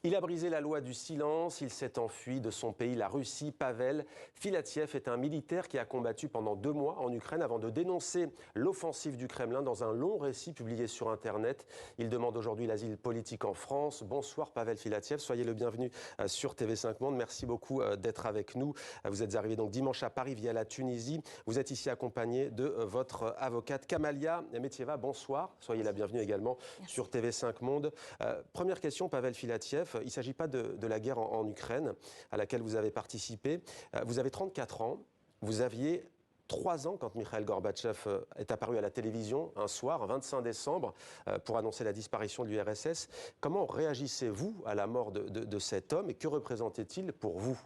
Il a brisé la loi du silence, il s'est enfui de son pays, la Russie. Pavel Filatiev est un militaire qui a combattu pendant 2 mois en Ukraine avant de dénoncer l'offensive du Kremlin dans un long récit publié sur Internet. Il demande aujourd'hui l'asile politique en France. Bonsoir Pavel Filatiev, soyez le bienvenu sur TV5 Monde. Merci beaucoup d'être avec nous. Vous êtes arrivé donc dimanche à Paris via la Tunisie. Vous êtes ici accompagné de votre avocate Kamalia Metieva. Bonsoir, soyez la bienvenue également sur TV5 Monde. Première question, Pavel Filatiev. Il ne s'agit pas de la guerre en Ukraine à laquelle vous avez participé. Vous avez 34 ans. Vous aviez 3 ans quand Mikhail Gorbatchev est apparu à la télévision un soir, 25 décembre, pour annoncer la disparition de l'URSS. Comment réagissez-vous à la mort de cet homme et que représentait-il pour vous ?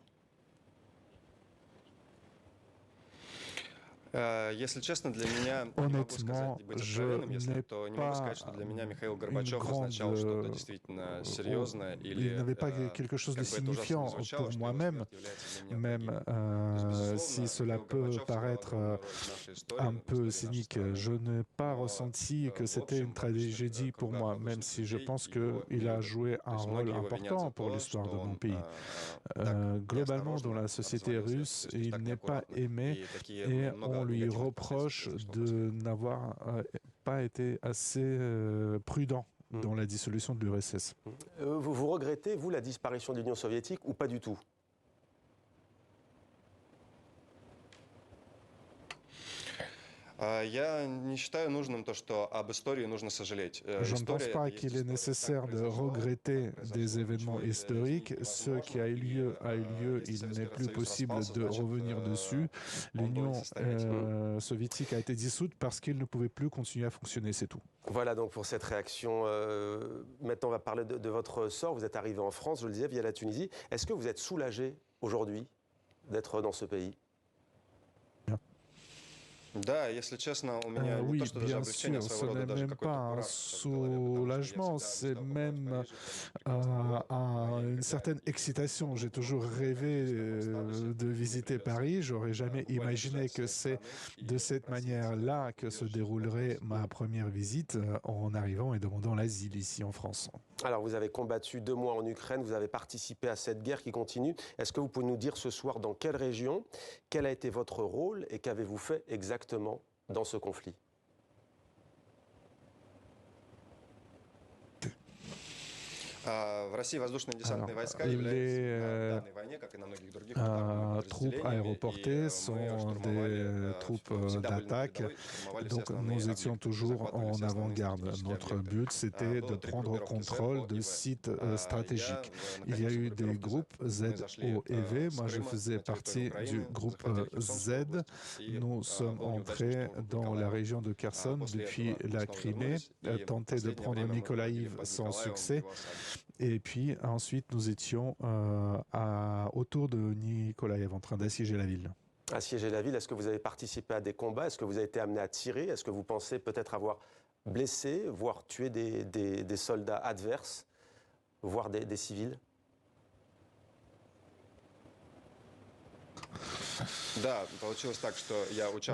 Honnêtement, je n'ai pas une grande... Il n'avait pas quelque chose de signifiant pour moi-même, même si cela peut paraître un peu cynique. Je n'ai pas ressenti que c'était une tragédie pour moi, même si je pense qu'il a joué un rôle important pour l'histoire de mon pays. Globalement, dans la société russe, il n'est pas aimé et on lui reproche de n'avoir pas été assez prudent dans la dissolution de l'URSS. Vous regrettez, vous, la disparition de l'Union soviétique ou pas du tout ? Je ne pense pas qu'il est nécessaire de regretter des événements historiques. Ce qui a eu lieu, il n'est plus possible de revenir dessus. L'Union soviétique a été dissoute parce qu'il ne pouvait plus continuer à fonctionner, c'est tout. Voilà donc pour cette réaction. Maintenant, on va parler de votre sort. Vous êtes arrivé en France, je le disais, via la Tunisie. Est-ce que vous êtes soulagé aujourd'hui d'être dans ce pays ? Oui, bien sûr, ce n'est même pas un soulagement, c'est même une certaine excitation. J'ai toujours rêvé de visiter Paris, j'aurais jamais imaginé que c'est de cette manière-là que se déroulerait ma première visite en arrivant et demandant l'asile ici en France. Alors, vous avez combattu 2 mois en Ukraine, vous avez participé à cette guerre qui continue. Est-ce que vous pouvez nous dire ce soir dans quelle région, quel a été votre rôle et qu'avez-vous fait exactement dans ce conflit ? Alors, les troupes aéroportées sont des troupes d'attaque, donc nous étions toujours en avant-garde. Notre but, c'était de prendre contrôle de sites stratégiques. Il y a eu des groupes Z, O et V. Moi, je faisais partie du groupe Z. Nous sommes entrés dans la région de Kherson depuis la Crimée, tenté de prendre Mykolaïv sans succès. Et puis ensuite, nous étions autour de Nikolaïev, en train d'assiéger la ville. Assiéger la ville, est-ce que vous avez participé à des combats ? Est-ce que vous avez été amené à tirer ? Est-ce que vous pensez peut-être avoir blessé, voire tué des soldats adverses, voire des civils ?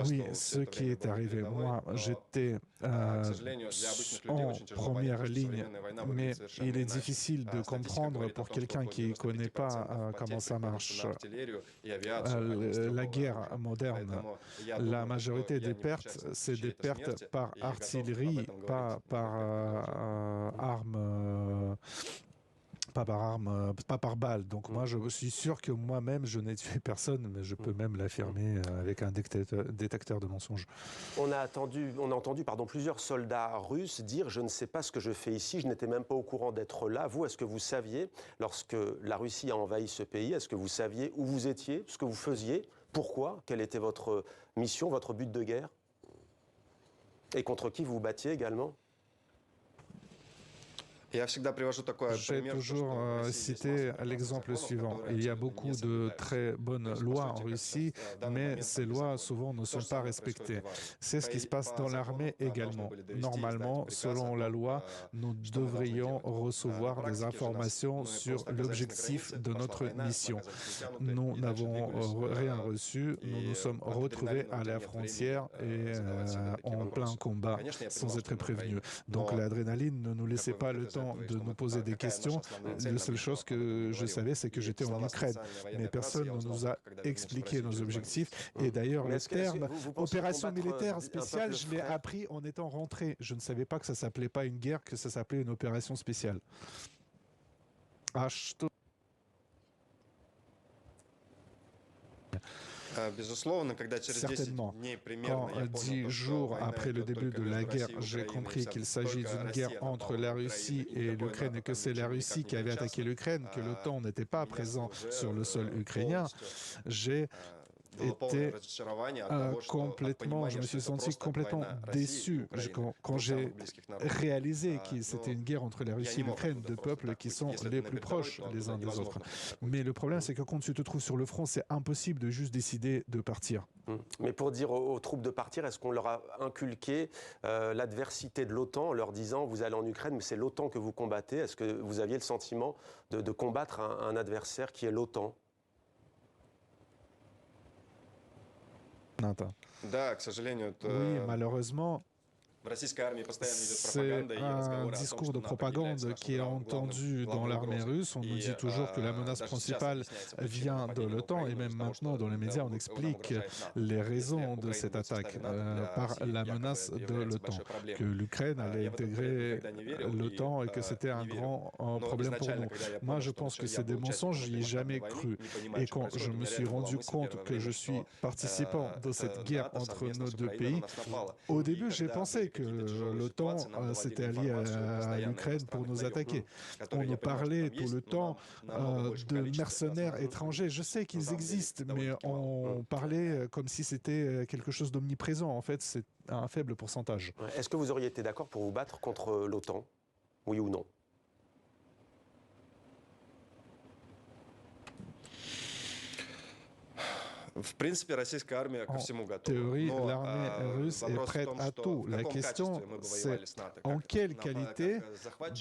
Oui, ce qui est arrivé, moi, j'étais en première ligne, mais il est difficile de comprendre pour quelqu'un qui ne connaît pas comment ça marche. La guerre moderne, la majorité des pertes, c'est des pertes par artillerie, pas par armes. Pas par balle. Donc moi, je suis sûr que moi-même, je n'ai tué personne, mais je peux même l'affirmer avec un détecteur de mensonges. On a entendu plusieurs soldats russes dire « Je ne sais pas ce que je fais ici, je n'étais même pas au courant d'être là ». Vous, est-ce que vous saviez, lorsque la Russie a envahi ce pays, est-ce que vous saviez où vous étiez, ce que vous faisiez, pourquoi, quelle était votre mission, votre but de guerre ? Et contre qui vous vous battiez également ? J'ai toujours cité l'exemple suivant. Il y a beaucoup de très bonnes lois en Russie, mais ces lois souvent ne sont pas respectées. C'est ce qui se passe dans l'armée également. Normalement, selon la loi, nous devrions recevoir des informations sur l'objectif de notre mission. Nous n'avons rien reçu. Nous nous sommes retrouvés à la frontière et en plein combat sans être prévenus. Donc l'adrénaline ne nous laissait pas le temps temps de nous poser des questions. La seule chose que je savais, c'est que j'étais en Ukraine. Mais personne ne nous a expliqué nos objectifs. Et d'ailleurs, le terme opération militaire spéciale, je l'ai appris en étant rentré. Je ne savais pas que ça s'appelait pas une guerre, que ça s'appelait une opération spéciale. Certainement, quand 10 jours après le début de la guerre, j'ai compris qu'il s'agit d'une guerre entre la Russie et l'Ukraine et que c'est la Russie qui avait attaqué l'Ukraine, que l'OTAN n'était pas présent sur le sol ukrainien, j'ai été complètement, je me suis senti complètement déçu quand j'ai réalisé que c'était une guerre entre la Russie et l'Ukraine, deux peuples qui sont les plus proches les uns des autres. Mais le problème, c'est que quand tu te trouves sur le front, c'est impossible de juste décider de partir. Mais pour dire aux troupes de partir, est-ce qu'on leur a inculqué l'adversité de l'OTAN en leur disant vous allez en Ukraine, mais c'est l'OTAN que vous combattez? Est-ce que vous aviez le sentiment de combattre un adversaire qui est l'OTAN? Oui, malheureusement, c'est un discours de propagande qui est entendu dans l'armée russe. On nous dit toujours que la menace principale vient de l'OTAN et même maintenant dans les médias on explique les raisons de cette attaque par la menace de l'OTAN, que l'Ukraine allait intégrer l'OTAN et que c'était un grand problème pour nous. Moi je pense que c'est des mensonges, j'y ai jamais cru. Et quand je me suis rendu compte que je suis participant de cette guerre entre nos deux pays, au début j'ai pensé que l'OTAN s'était allié à l'Ukraine pour nous attaquer. On nous parlait tout le temps de mercenaires étrangers. Je sais qu'ils existent, mais on parlait comme si c'était quelque chose d'omniprésent. En fait, c'est un faible pourcentage. Est-ce que vous auriez été d'accord pour vous battre contre l'OTAN? Oui ou non? En théorie, l'armée russe est prête à tout. La question, c'est en quelle qualité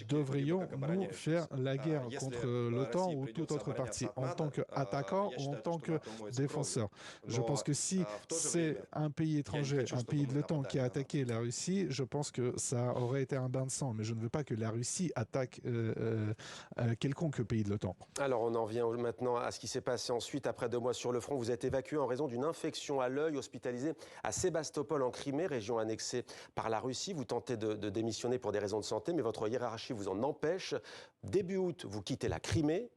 devrions-nous faire la guerre contre l'OTAN ou toute autre partie, en tant qu'attaquant ou en tant que défenseur? Je pense que si c'est un pays étranger, un pays de l'OTAN qui a attaqué la Russie, je pense que ça aurait été un bain de sang. Mais je ne veux pas que la Russie attaque quelconque pays de l'OTAN. Alors, on en vient maintenant à ce qui s'est passé ensuite. Après 2 mois sur le front, vous êtes évacué en raison d'une infection à l'œil, hospitalisé à Sébastopol en Crimée, région annexée par la Russie. Vous tentez de démissionner pour des raisons de santé, mais votre hiérarchie vous en empêche. Début août, vous quittez la Crimée.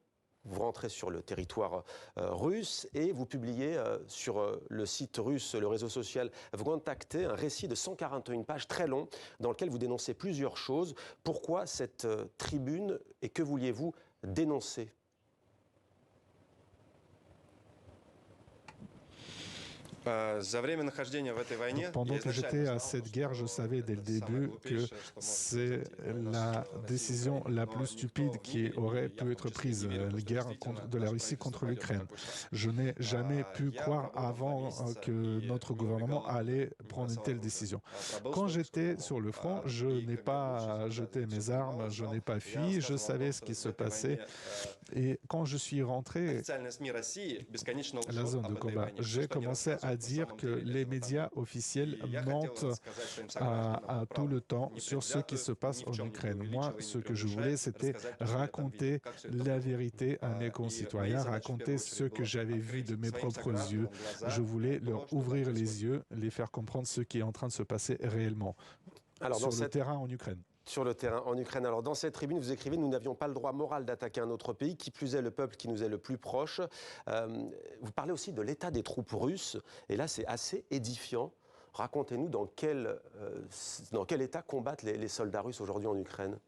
Vous rentrez sur le territoire russe et vous publiez sur le site russe, le réseau social VKontakte, un récit de 141 pages très long dans lequel vous dénoncez plusieurs choses. Pourquoi cette tribune et que vouliez-vous dénoncer ? Pendant que j'étais à cette guerre, je savais dès le début que c'est la décision la plus stupide qui aurait pu être prise, la guerre de la Russie contre l'Ukraine. Je n'ai jamais pu croire avant que notre gouvernement allait prendre une telle décision. Quand j'étais sur le front, je n'ai pas jeté mes armes, je n'ai pas fui, je savais ce qui se passait. Et quand je suis rentré à la zone de combat, j'ai commencé à dire que les médias officiels mentent à tout le temps sur ce qui se passe en Ukraine. Moi, ce que je voulais, c'était raconter la vérité à mes concitoyens, raconter ce que j'avais vu de mes propres yeux. Je voulais leur ouvrir les yeux, les faire comprendre ce qui est en train de se passer réellement sur le terrain en Ukraine. Sur le terrain en Ukraine. Alors dans cette tribune, vous écrivez « Nous n'avions pas le droit moral d'attaquer un autre pays, qui plus est le peuple qui nous est le plus proche ». Vous parlez aussi de l'état des troupes russes, et là c'est assez édifiant. Racontez-nous dans quel état combattent les soldats russes aujourd'hui en Ukraine.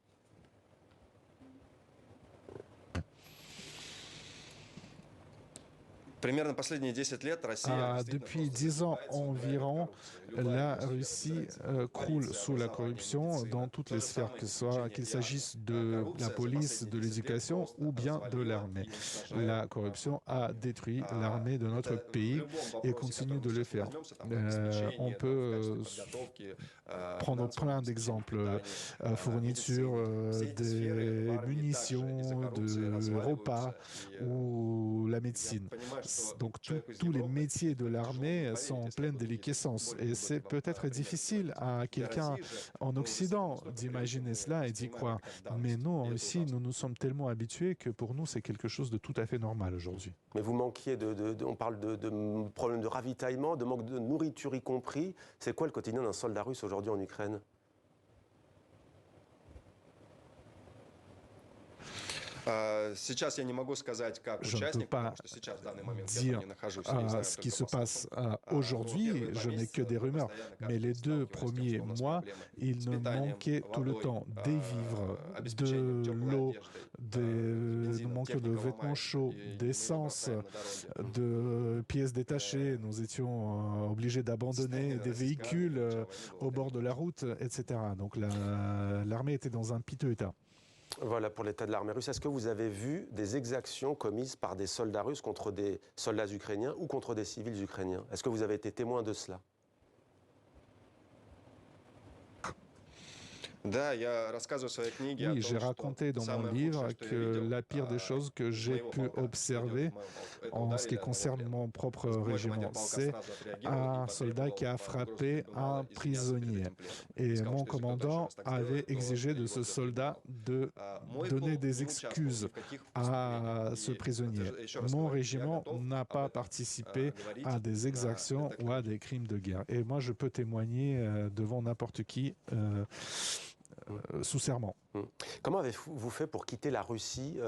Depuis 10 ans environ, la Russie croule sous la corruption dans toutes les sphères, qu'il s'agisse de la police, de l'éducation ou bien de l'armée. La corruption a détruit l'armée de notre pays et continue de le faire. On peut prendre plein d'exemples, fourniture des munitions, de repas ou la médecine. Donc tous les métiers de l'armée sont en pleine déliquescence. Et c'est peut-être difficile à quelqu'un en Occident d'imaginer cela et d'y croire. Mais nous, en Russie, nous nous sommes tellement habitués que pour nous, c'est quelque chose de tout à fait normal aujourd'hui. Mais vous manquiez on parle de problèmes de ravitaillement, de manque de nourriture y compris. C'est quoi le quotidien d'un soldat russe aujourd'hui en Ukraine ? Je ne peux pas dire ce qui se passe aujourd'hui, je n'ai que des rumeurs. Mais les 2 premiers mois, il me manquait tout le temps des vivres, de l'eau, il nous manquait de vêtements chauds, d'essence, de pièces détachées. Nous étions obligés d'abandonner des véhicules au bord de la route, etc. Donc l'armée était dans un piteux état. Voilà pour l'état de l'armée russe. Est-ce que vous avez vu des exactions commises par des soldats russes contre des soldats ukrainiens ou contre des civils ukrainiens? Est-ce que vous avez été témoin de cela? Oui, j'ai raconté dans mon livre que la pire des choses que j'ai pu observer en ce qui concerne mon propre régiment, c'est un soldat qui a frappé un prisonnier. Et mon commandant avait exigé de ce soldat de donner des excuses à ce prisonnier. Mon régiment n'a pas participé à des exactions ou à des crimes de guerre. Et moi, je peux témoigner devant n'importe qui sous serment. Comment avez-vous fait pour quitter la Russie,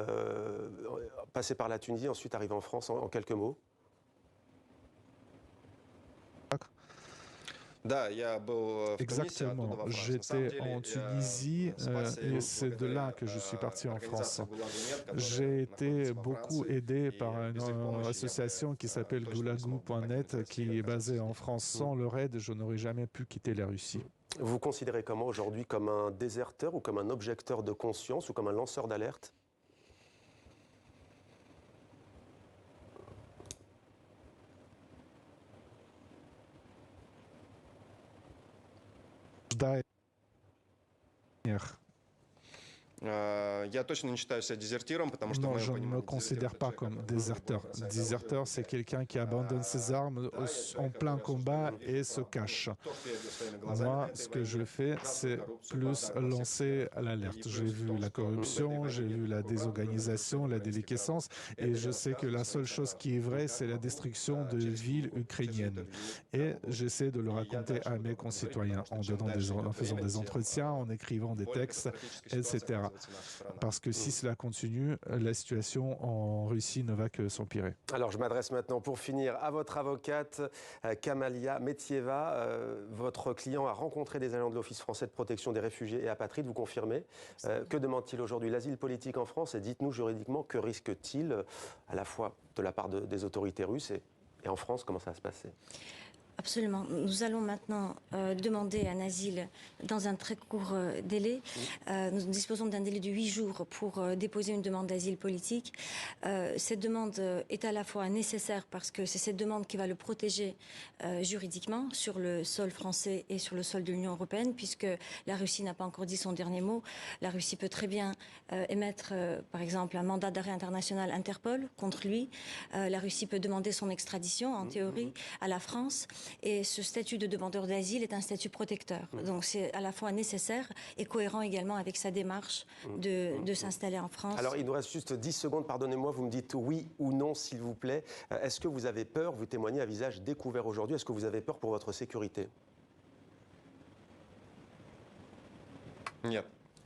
passer par la Tunisie, ensuite arriver en France en quelques mots? Exactement. J'étais en Tunisie et c'est de là que je suis parti en France. J'ai été beaucoup aidé par une association qui s'appelle Goulagou.net qui est basée en France. Sans leur aide, je n'aurais jamais pu quitter la Russie. Vous vous considérez comment aujourd'hui? Comme un déserteur ou comme un objecteur de conscience ou comme un lanceur d'alerte? Non, je ne me considère pas comme déserteur. Déserteur, c'est quelqu'un qui abandonne ses armes en plein combat et se cache. Moi, ce que je fais, c'est plus lancer l'alerte. J'ai vu la corruption, j'ai vu la désorganisation, la déliquescence, et je sais que la seule chose qui est vraie, c'est la destruction de villes ukrainiennes. Et j'essaie de le raconter à mes concitoyens en faisant des entretiens, en écrivant des textes, etc. Parce que si cela continue, la situation en Russie ne va que s'empirer. Alors je m'adresse maintenant pour finir à votre avocate, Kamalia Metieva. Votre client a rencontré des agents de l'Office français de protection des réfugiés et apatrides, vous confirmez. Que demande-t-il aujourd'hui? L'asile politique en France, et dites-nous juridiquement, que risque-t-il à la fois de la part des autorités russes et en France, comment ça va se passer? Absolument. Nous allons maintenant demander un asile dans un très court délai. Nous disposons d'un délai de 8 jours pour déposer une demande d'asile politique. Cette demande est à la fois nécessaire parce que c'est cette demande qui va le protéger juridiquement sur le sol français et sur le sol de l'Union européenne, puisque la Russie n'a pas encore dit son dernier mot. La Russie peut très bien émettre, par exemple, un mandat d'arrêt international Interpol contre lui. La Russie peut demander son extradition, en théorie, à la France. Et ce statut de demandeur d'asile est un statut protecteur. Donc c'est à la fois nécessaire et cohérent également avec sa démarche de s'installer en France. Alors il nous reste juste 10 secondes, pardonnez-moi, vous me dites oui ou non s'il vous plaît. Est-ce que vous avez peur, vous témoignez à visage découvert aujourd'hui, est-ce que vous avez peur pour votre sécurité?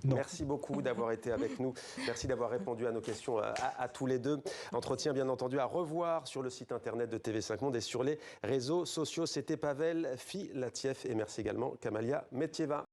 Non. Merci beaucoup d'avoir été avec nous. Merci d'avoir répondu à nos questions à tous les deux. Entretien bien entendu à revoir sur le site internet de TV5 Monde et sur les réseaux sociaux. C'était Pavel Filatiev et merci également Kamalia Metieva.